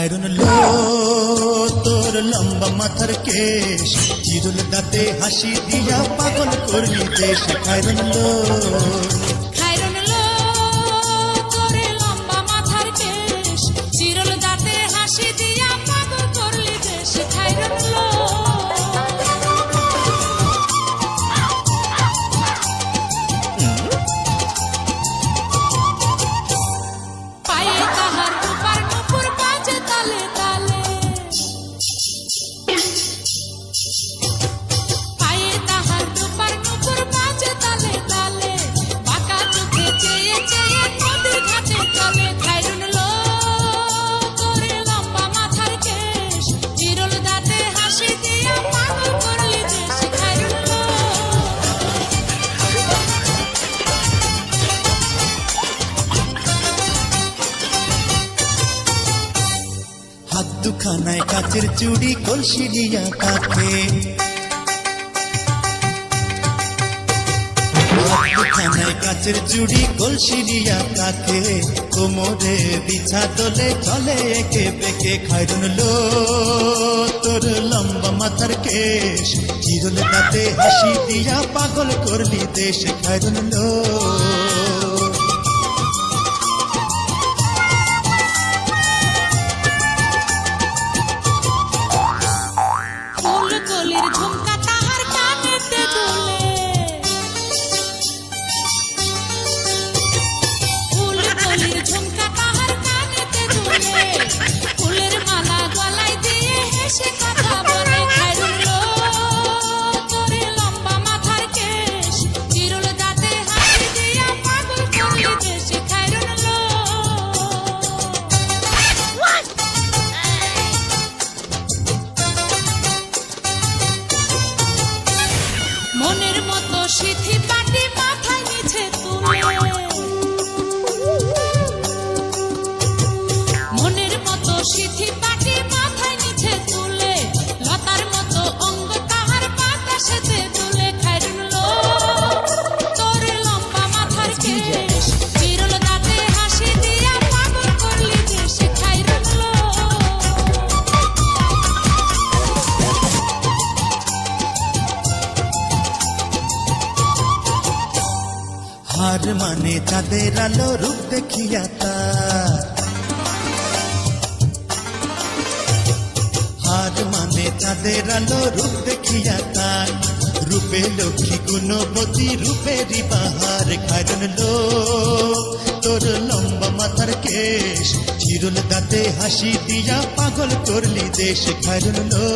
খায়রুন লো তোর লম্বা মাথার কেশ, চিরুল দাঁতে হাসি দিয়া পাগল করলি দেশ। খায়রুন লো তোর লম্বা মাথার কেশ, চিরল দাঁতে হাসি দিয়া পাগল করলি দেশ। খায়রুন লো পায়ে তাহার রূপার নুপুর বাজে তালে তালে, পায়ে তাহার রূপার নুপুর বাজে তালে তালে, বাঁকা চোখে চেয়ে চেয়ে নদীর ঘাটে চলে। খায়রুন লো তোর লম্বা মাথার কেশ, চিরল দাঁতে হাসি দিয়া পাগল করলি দেশ। খায়রুন লো হাত দুখানায় কাচের চুড়ি কলসি দিয়া কাকে, হাত দুখানায় কাচের চুড়ি কলসি দিয়া কাকে, কোমরে বিছা দোলে চলে একে বেঁকে। খায়রুন লো তোর লম্বা মাথার কেশ, চিরল দাঁতে হাসি দিয়া পাগল করলি দেশ। খায়রুন লো ফুল কলির ঝুমকা তাহার কানেতে দুলে, ফুল কলির ঝুমকা তাহার কানেতে দুলে, ফুলের মালা গলায় দিয়ে হেসে কথা বলে। খায়রুন লো তোর লম্বা মাথার কেশ, চিরল দাঁতে হাসি দিয়া পাগল করলি দেশ। খায়রুন লো মনের মতো সিথি পাটি মাথায় নিচে তুলে, মনের মতো সিথি পাটি মাথায় নিচে তুলে, লতার মতো অঙ্গ তাহার বাতাসেতে দুলে। খায়রুন লো তোর লম্বা মাথার কেশ, চিরল দাঁতে হাসি দিয়া পাগল করলি দেশ। খায়রুন লো হার মানে চাঁদের আলো রূপ দেখিয়া তার, হার মানে চাঁদের আলো রূপ দেখিয়া তার, রূপে লক্ষ্মী গুণবতী রূপেরই বাহার। খায়রুন লো তোর লম্বা মাথার কেশ, চিরল দাঁতে হাসি দিয়া পাগল করলি দেশ। খায়রুন লো